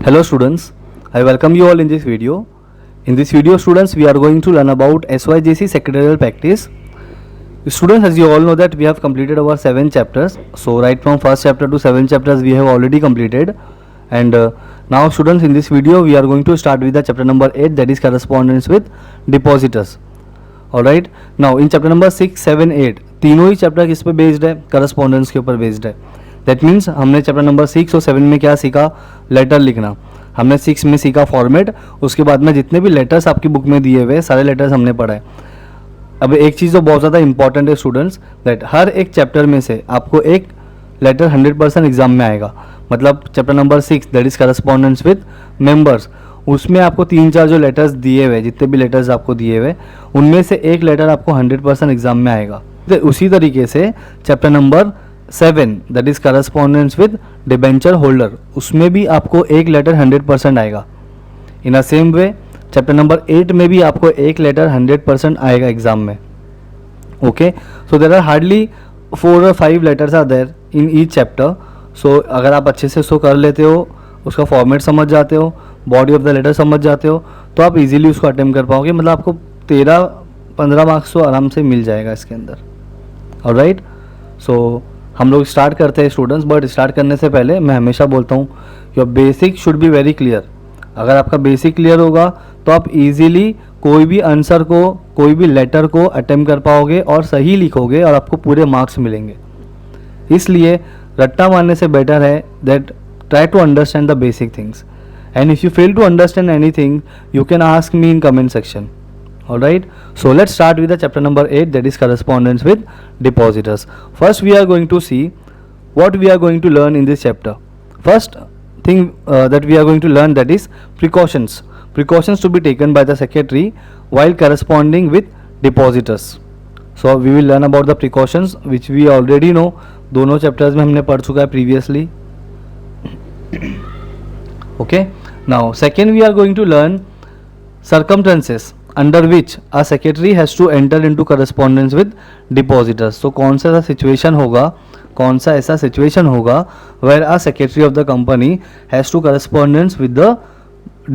Hello students, I welcome you all in this video. In this video students, we are going to learn about SYJC secretarial practice. Students, as you all know that we have completed our 7 chapters. So right from first chapter to 7 chapters we have already completed. And now students, in this video we are going to start with the chapter number 8, that is correspondence with depositors. Alright, now in chapter number 6, 7, 8 तीनों ही chapter किस पे based है? Correspondence के ऊपर based है. That means हमने chapter number 6 और 7 में क्या सीखा? लेटर लिखना. हमने 6 में सीखा फॉर्मेट. उसके बाद में जितने भी लेटर्स आपकी बुक में दिए हुए सारे लेटर्स हमने पढ़े. अब एक चीज़ तो बहुत ज़्यादा इंपॉर्टेंट है स्टूडेंट्स, दैट हर एक चैप्टर में से आपको एक लेटर 100% एग्जाम में आएगा. मतलब chapter number 6 that is correspondence with members, उसमें आपको 3-4 जो लेटर्स दिए हुए, जितने भी लेटर्स आपको दिए हुए उनमें से एक लेटर आपको 100% एग्जाम में आएगा. उसी तरीके से chapter number 7 that is correspondence with debenture holder, उसमें भी आपको एक लेटर 100% आएगा. In a same way chapter number 8 में भी आपको एक लेटर 100% आएगा एग्जाम में. Okay, so there are hardly 4 or 5 letters are there in each chapter. So अगर आप अच्छे से उसको कर लेते हो, उसका फॉर्मेट समझ जाते हो, बॉडी ऑफ द लेटर समझ जाते हो, तो आप इजीली उसको अटेम्प्ट कर पाओगे. मतलब आपको 13-15 मार्क्स तो आराम से मिल जाएगा इसके अंदर. ऑलराइट, सो हम लोग स्टार्ट करते हैं स्टूडेंट्स. बट स्टार्ट करने से पहले मैं हमेशा बोलता हूँ your basic should be very clear. अगर आपका बेसिक क्लियर होगा तो आप इजीली कोई भी आंसर को, कोई भी लेटर को अटेम्प्ट कर पाओगे और सही लिखोगे और आपको पूरे मार्क्स मिलेंगे. इसलिए रट्टा मारने से बेटर है that try to understand the basic things. And if you fail to understand anything, you can ask me in comment section. Alright, so let's start with the chapter number 8, that is correspondence with depositors. First we are going to see what we are going to learn in this chapter. First thing that we are going to learn, that is precautions. Precautions to be taken by the secretary while corresponding with depositors. So we will learn about the precautions which we already know. दोनों chapters में हमने पढ़ चुका है previously. Okay, now second we are going to learn circumstances under which a secretary has to enter into correspondence with depositors. So कौन सा ऐसा situation होगा, कौन सा ऐसा situation होगा where a secretary of the company has to correspondence with the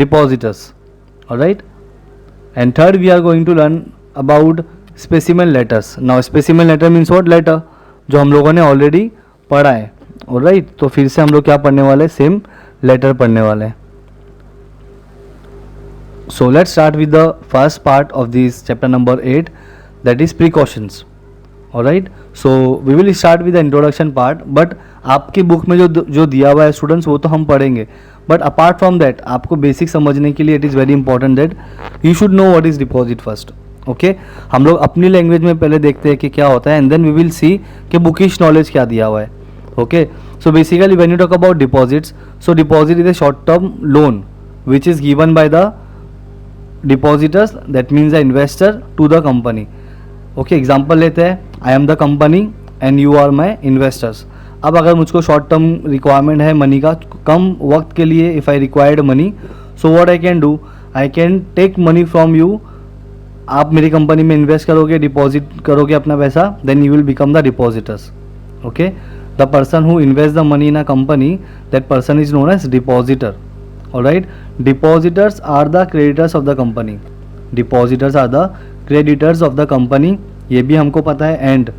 depositors. Alright, and third we are going to learn about specimen letters. Now specimen letter means what? Letter जो हम लोगों ने already पढ़ा है. Alright, तो फिर से हम लोग क्या पढ़ने वाले? सेम लेटर पढ़ने वाले हैं. So let's start with the first part of this chapter number 8, that is precautions. Alright, so we will start with the introduction part. But आपकी बुक में जो दिया हुआ है स्टूडेंट्स वो तो हम पढ़ेंगे, बट अपार्ट फ्रॉम दैट आपको बेसिक समझने के लिए it is very important that you should know what is deposit first. Okay, हम लोग अपनी लैंग्वेज में पहले देखते हैं कि क्या होता है, and then we will see कि बुकिश नॉलेज क्या दिया हुआ है. Okay, so basically when you talk about deposits, so deposit is a short term loan which is given by the depositors, that means the investor to the company. Okay, example लेते हैं, I am the company and you are my investors. अब अगर मुझको short term requirement है money का, कम वक्त के लिए, if I required money, so what I can do, I can take money from you. आप मेरी कंपनी में इन्वेस्ट करोगे, डिपॉजिट करोगे अपना पैसा, then you will become the depositors. Okay, the person who invests the money in a company, that person is known as depositor. Alright, depositors are the creditors of the company. Depositors are the creditors of the company, ये भी हमको पता है. and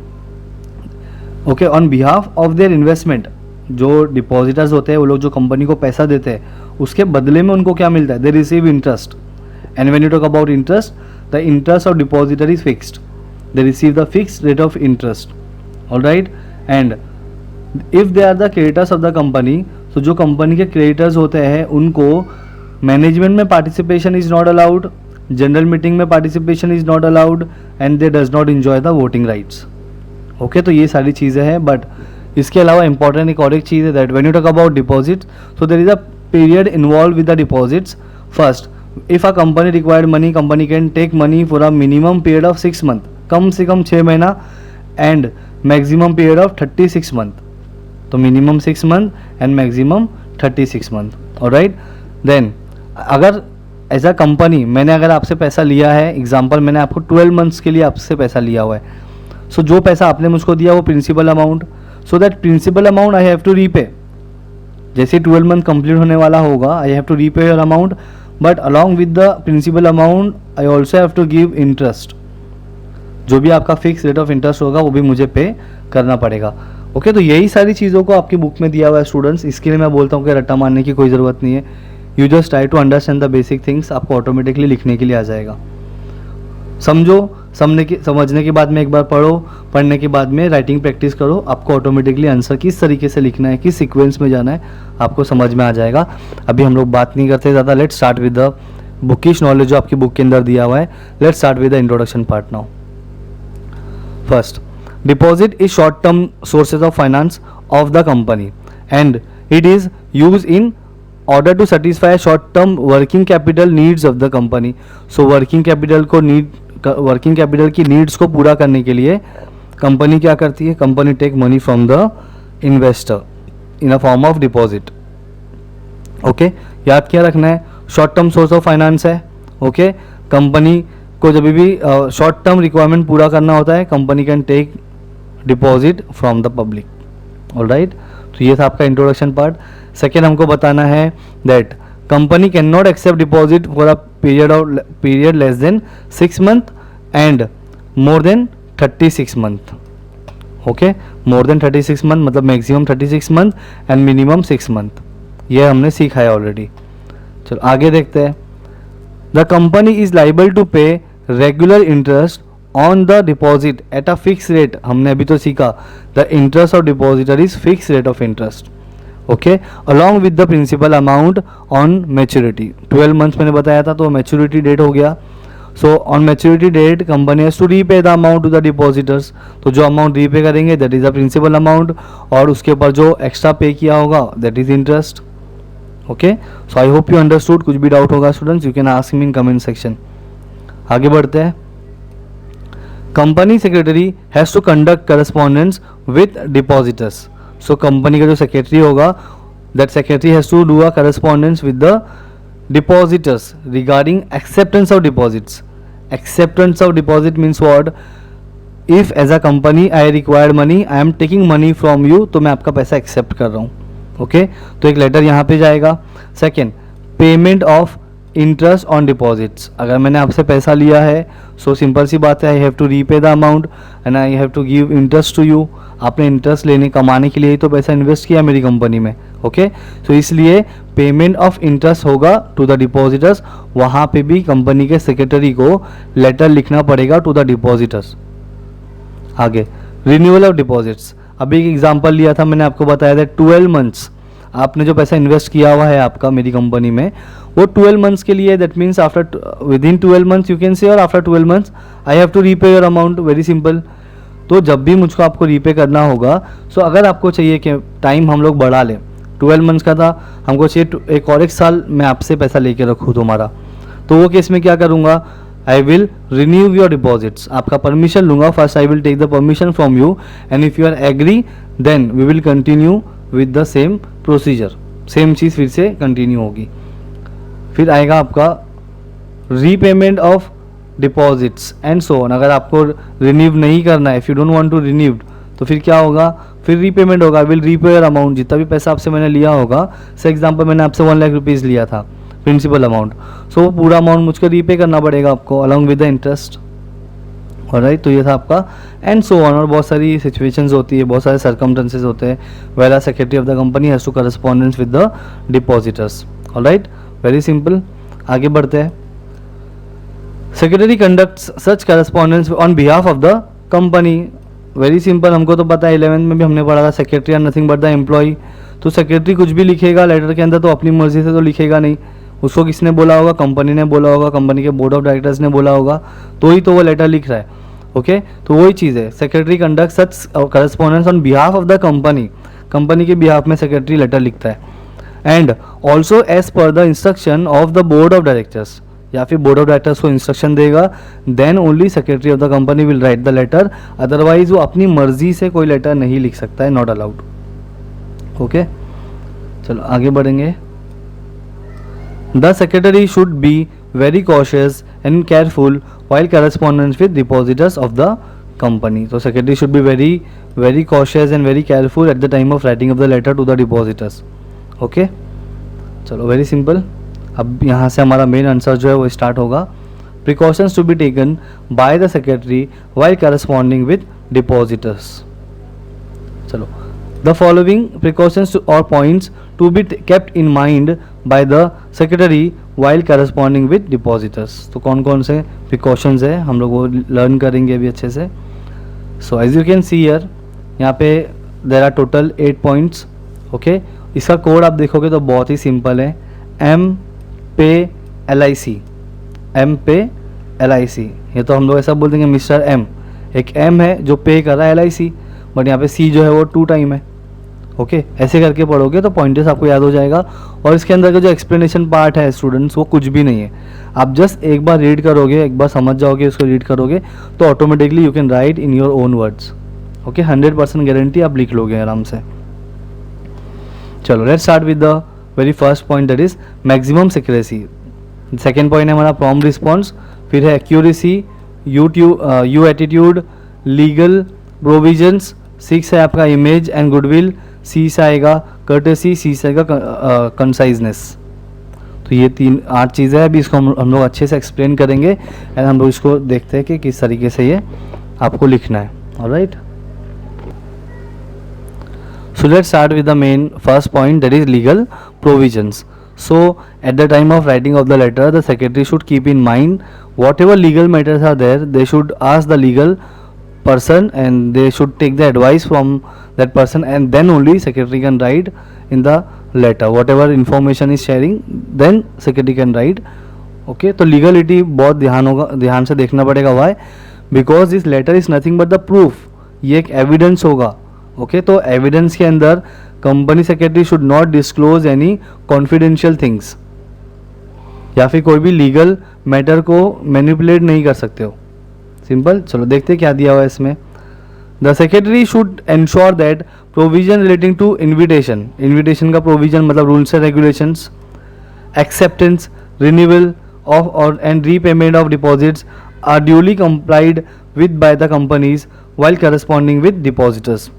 okay, on behalf of their investment, जो depositors होते हैं वो लोग जो कंपनी को पैसा देते हैं उसके बदले में उनको क्या मिलता है? they receive interest. and when you talk about interest, the interest of depositor is fixed. they receive the fixed rate of interest. Alright, and if they are the creditors of the company, तो जो company के creditors होते हैं उनको management में participation is not allowed, general meeting में participation is not allowed, and they does not enjoy the voting rights. Okay, तो ये सारी चीज़ें हैं. बट इसके अलावा इंपॉर्टेंट एक और एक चीज़ है that when you talk about deposits, so there is a period involve with the deposits. First, if a company required money, company can take money for a minimum period of 6 month, कम से कम 6 महीना, and maximum period of 36 month. तो minimum 6 month and maximum 36 month. Alright, then अगर as a company मैंने अगर आपसे पैसा लिया है, एग्जांपल मैंने आपको 12 मंथ्स के लिए आपसे पैसा लिया हुआ है, सो जो पैसा आपने मुझको दिया वो principal amount, so that principal amount I have to repay. जैसे 12 मंथ कंप्लीट होने वाला होगा, I have to repay your amount, but along with the principal amount I also have to give interest. जो भी आपका फिक्स रेट ऑफ इंटरेस्ट होगा वो भी मुझे पे करना पड़ेगा। ओके, तो यही सारी चीज़ों को आपकी बुक में दिया हुआ है स्टूडेंट्स। इसके लिए मैं बोलता हूँ कि रट्टा मारने की कोई ज़रूरत नहीं है। You just try to understand the basic things, आपको ऑटोमेटिकली लिखने के लिए आ जाएगा। समझो, समझने के बाद में एक बार पढ़ो, पढ़ने के बाद में राइटिंग प्रैक्टिस करो, आपको ऑटोमेटिकली आंसर किस तरीके से लिखना है, किस सीक्वेंस में जाना है, आपको समझ में आ जाएगा। अभी हम लोग बात नहीं करते ज़्यादा, let's start with the bookish knowledge जो आपकी बुक के अंदर दिया हुआ है। Let's start with the introduction part now. First, deposit is short term sources of finance of the company and it is used in order to satisfy short term working capital needs of the company. So working capital की needs को पूरा करने के लिए company क्या करती है? Company take money from the investor in a form of deposit. Okay, याद क्या रखना है? Short term source of finance है। ओके, कंपनी को जब भी शॉर्ट टर्म रिक्वायरमेंट पूरा करना होता है, company can take deposit from the public. Alright, तो ये था आपका इंट्रोडक्शन पार्ट। सेकेंड, हमको बताना है that company can not accept deposit for a period less than 6 month and more than 36 month. Okay, more than 36 month मतलब maximum 36 month and minimum 6 month. ये हमने सीखा है ऑलरेडी। चलो आगे देखते हैं। The company is liable to pay regular interest on the deposit at a fix rate. हमने अभी तो सीखा the interest of depositor is fix rate of interest. Okay, along with the principal amount on maturity. 12 months मैंने बताया था, तो maturity date हो गया। So on maturity date company has to repay the amount to the depositors. तो जो amount repay करेंगे that is the principal amount, और उसके ऊपर जो एक्स्ट्रा पे किया होगा that is interest. Okay, so I hope you understood. कुछ भी डाउट होगा students, you can ask me in comment section. आगे बढ़ते हैं। Company secretary has to conduct correspondence with depositors. So company का जो सेक्रेटरी होगा, that secretary has to do a correspondence with the depositors regarding acceptance of deposits. Acceptance of deposit means what? If as a company I required money, I am taking money from you, तो मैं आपका पैसा accept कर रहा हूँ। Okay, तो एक letter यहाँ पे जाएगा। Second, payment of interest on deposits. अगर मैंने आपसे पैसा लिया है, सो सिंपल सी बात है, I have to repay the amount and I have to give interest to you. आपने इंटरेस्ट लेने कमाने के लिए ही तो पैसा इन्वेस्ट किया मेरी कंपनी में। ओके, तो इसलिए पेमेंट ऑफ इंटरेस्ट होगा टू द डिपॉजिटर्स। वहाँ पे भी कंपनी के सेक्रेटरी को लेटर लिखना पड़ेगा टू द डिपॉजिटर्स। आगे, रिन्यूअल ऑफ डिपॉजिट्स। अभी एक एग्जांपल लिया था मैंने, आपको बताया था 12 मंथ्स आपने जो पैसा इन्वेस्ट किया हुआ है आपका मेरी कंपनी में, वो 12 मंथ्स के लिए। That means after within 12 months you can say, और after 12 months I have to repay your amount. Very simple. तो जब भी मुझको आपको रीपे करना होगा, सो अगर आपको चाहिए कि टाइम हम लोग बढ़ा लें, 12 मंथ्स का था, हमको चाहिए एक और 1 साल मैं आपसे पैसा लेके रखूँ तुम्हारा, तो वो केस में क्या करूँगा? I will renew your deposits. आपका परमिशन लूंगा। First I will take the permission from you and if you are agree then we will continue with the same procedure. Same चीज़ फिर से कंटिन्यू होगी। फिर आएगा आपका repayment of deposits and so on. अगर आपको रिन्यू नहीं करना है, if you don't want to renewed, तो फिर क्या होगा? फिर रीपेमेंट होगा। I will repay your amount. जितना भी पैसा आपसे मैंने लिया होगा, से एग्जाम्पल मैंने आपसे 1 लाख रुपीज़ लिया था प्रिंसिपल अमाउंट, सो वो पूरा अमाउंट मुझको रीपे करना पड़ेगा आपको along with the interest. Alright, तो ये था आपका एंड सो ऑन। और बहुत सारी सिचुएशंस होती है, बहुत सारे सर्कमस्टेंसेस होते हैं where secretary of the company has to correspondence with the depositors. Alright, very simple. आगे बढ़ते हैं। Secretary conducts such correspondence on behalf of the company. Very simple, हमको तो पता है 11th में भी हमने पढ़ा था secretary are nothing but the employ. तो सेक्रेटरी कुछ भी लिखेगा लेटर के अंदर तो अपनी मर्जी से तो लिखेगा नहीं, उसको किसने बोला होगा? कंपनी ने बोला होगा, कंपनी के बोर्ड ऑफ डायरेक्टर्स ने बोला होगा, तो ही तो वो लेटर लिख रहा है। ओके, तो वही चीज़ है, secretary conduct such correspondence on behalf of the company. Company के बिहाफ में सेक्रेटरी लेटर लिखता है। And also as per the instruction of the board of directors, या फिर बोर्ड ऑफ डायरेक्टर्स को इंस्ट्रक्शन देगा, then only secretary of the company will write the letter. Otherwise वो अपनी मर्जी से कोई लेटर नहीं लिख सकता है, नॉट अलाउड। ओके, चलो आगे बढ़ेंगे। The secretary should be very cautious and careful while correspondence with depositors of the company. So secretary should be very cautious and very careful at the time of writing of the letter to the depositors. Okay, चलो very simple. अब यहाँ से हमारा main answer जो है वो start होगा. Precautions to be taken by the secretary while corresponding with depositors. चलो, द फॉलोइंग प्रिकॉशंस और points to be kept in mind by the secretary while corresponding with depositors. तो कौन कौन से प्रिकॉशंस है हम लोग वो लर्न करेंगे अभी अच्छे से. So as you can see here, यहाँ पे there are total 8 points. Okay, इसका कोड आप देखोगे तो बहुत ही सिंपल है. एम पे एल आई सी, एम पे एल आई सी. ये तो हम लोग ऐसा बोल देंगे मिस्टर एम. एक एम है जो पे कर रहा है एल आई सी, बट यहाँ पे सी जो है वो 2 टाइम है. ओके, ऐसे करके पढ़ोगे तो पॉइंटर्स आपको याद हो जाएगा. और इसके अंदर का जो एक्सप्लेनेशन पार्ट है स्टूडेंट्स, वो कुछ भी नहीं है. आप जस्ट एक बार रीड करोगे, एक बार समझ जाओगे, उसको रीड करोगे तो automatically you can write in your own words. Okay, 100% guarantee आप लिख लोगे आराम से. चलो, let's start with the very first point, that is maximum secrecy. Second point है हमारा प्रॉम्प्ट रिस्पॉन्स. फिर है accuracy, you attitude, legal provisions. 6 है आपका इमेज एंड गुडविल. सी से आएगा कर्टेसी, सी से आएगा कंसाइजनेस. तो ये 8 चीज़ें हैं. अभी इसको हम लोग अच्छे से एक्सप्लेन करेंगे एंड हम लोग इसको देखते हैं कि किस तरीके से ये आपको लिखना है. Alright, so let's start with the main first point, that is legal provisions. So at the time of writing of the letter, the secretary should keep in mind whatever legal matters are there, they should ask the legal person and they should take the advice from that person, and then only secretary can write in the letter whatever information is sharing, then secretary can write. Okay, तो legality बहुत ध्यान से देखना पड़ेगा. why? because this letter is nothing but the proof. ये एक evidence होगा. Okay, तो एविडेंस के अंदर company secretary should not disclose any confidential things, या फिर कोई भी लीगल मैटर को मैनिपुलेट नहीं कर सकते हो. सिंपल. चलो देखते हैं क्या दिया हुआ है इसमें. The secretary should ensure that provision relating to invitation. Invitation का प्रोविजन मतलब rules and regulations, acceptance, renewal of और and repayment of deposits are duly complied with by the companies while corresponding with depositors.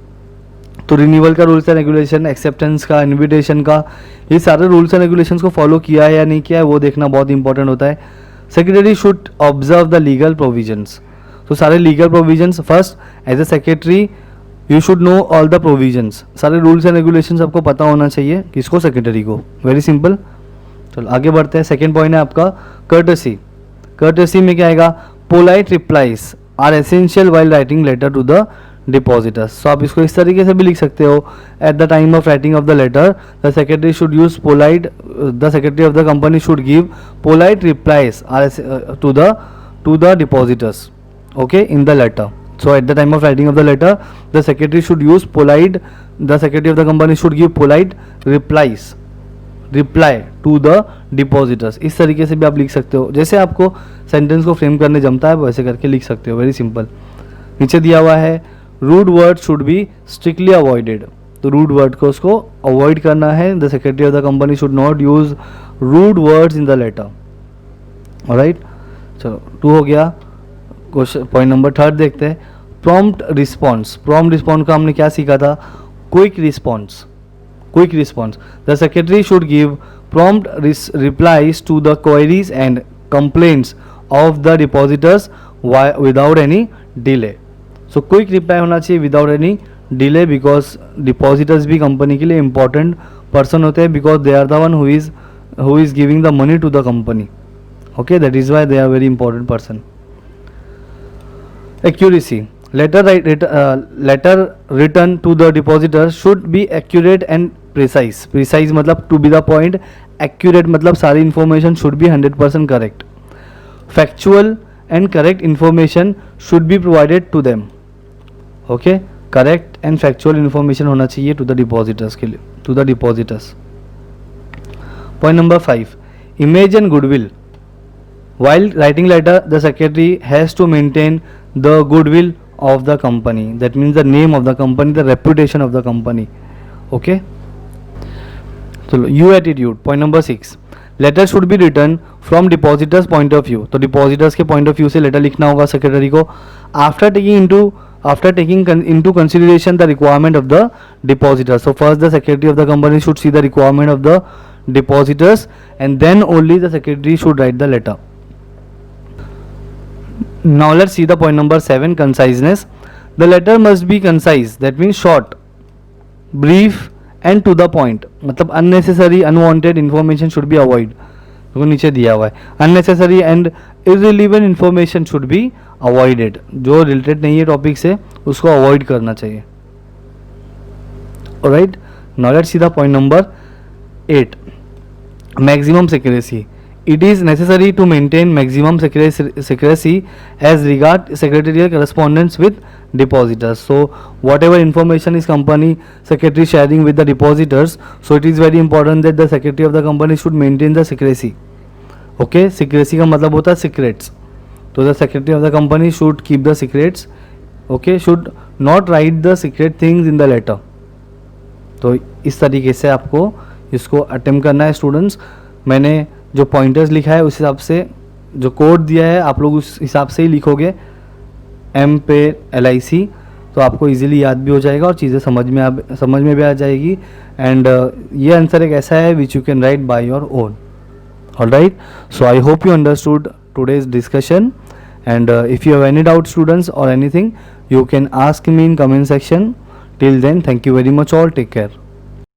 तो renewal का rules and regulation, acceptance का, invitation का, ये सारे rules and regulations को follow किया है या नहीं किया है वो देखना बहुत इंपॉर्टेंट होता है. Secretary should observe the legal provisions. तो सारे legal provisions first, as a secretary you should know all the provisions. सारे रूल्स एंड रेगुलेशंस आपको पता होना चाहिए. किसको? सेक्रेटरी को. Very simple. चलो आगे बढ़ते हैं. सेकेंड पॉइंट है आपका कर्टेसी. कर्टेसी में क्या आएगा? Polite replies are essential while writing letter to the depositors. सो आप इसको इस तरीके से भी लिख सकते हो. At the time of writing of the letter the secretary should use polite, the secretary of the company should give polite replies to the depositors. Okay, in the letter. So at the time of writing of the letter, the secretary should use polite, the secretary of the company should give polite reply to the depositors. इस तरीके से भी आप लिख सकते हो. जैसे आपको सेंटेंस को फ्रेम करने जमता है वैसे करके लिख सकते हो. Very simple. नीचे दिया हुआ है rude word should be strictly avoided. तो रूड वर्ड को उसको अवॉइड करना है. The secretary of the company should not use rude words in the letter. Alright, चलो 2 हो गया. क्वेश्चन पॉइंट नंबर 3 देखते हैं. Prompt response. प्रॉम्प्ट रिस्पॉन्स का हमने क्या सीखा था? Quick response. Quick response. The secretary should give prompt replies to the queries and complaints of the depositors without any delay. So quick reply होना चाहिए without any delay, because depositors भी company के लिए इंपॉर्टेंट पर्सन होते हैं, because they are the one who is giving the money to the company. Okay, that is why they are very important person. Accuracy. Letter written to the depositor should be accurate and precise. Precise मतलब to be the point. Accurate मतलब सारी information should be 100% correct. Factual and correct information should be provided to them. Okay, correct and factual information होना चाहिए to the depositors के लिए, to the depositors. Point number 5. Image and goodwill. While writing letter, the secretary has to maintain the goodwill of the company. That means the name of the company, the reputation of the company. Okay. So you attitude. Point number 6. Letter should be written from depositors point of view. तो depositors के point of view से letter लिखना होगा secretary को. After taking into after taking into consideration the requirement of the depositor. So first the secretary of the company should see the requirement of the depositors, and then only the secretary should write the letter. Now let's see the point number 7, conciseness. The letter must be concise, that means short, brief and to the point. मतलब unnecessary unwanted information should be avoid. तो नीचे दिया हुआ है unnecessary and irrelevant information should be avoided. जो related नहीं है topic से उसको avoid करना चाहिए. Alright, now let's see the point number 8, maximum secrecy. It is necessary to maintain maximum secrecy as regard secretarial correspondence with depositors. So whatever information is company secretary sharing with the depositors, so it is very important that the secretary of the company should maintain the secrecy. Okay, secrecy का मतलब होता है secrets. तो the secretary of the company should keep the secrets. Okay, should not write the secret things in the letter. तो इस तरीके से आपको इसको अटेम्प्ट करना है स्टूडेंट्स. मैंने जो पॉइंटर्स लिखा है उस हिसाब से, जो कोड दिया है आप लोग उस हिसाब से ही लिखोगे M पे LIC, तो आपको इजीली याद भी हो जाएगा और चीज़ें समझ में भी आ जाएगी. एंड ये आंसर एक ऐसा है which you can write by your own. Alright, so I hope you understood today's discussion, and if you have any doubt students और anything, you can ask me in comment section. Till then, thank you very much all. Take care.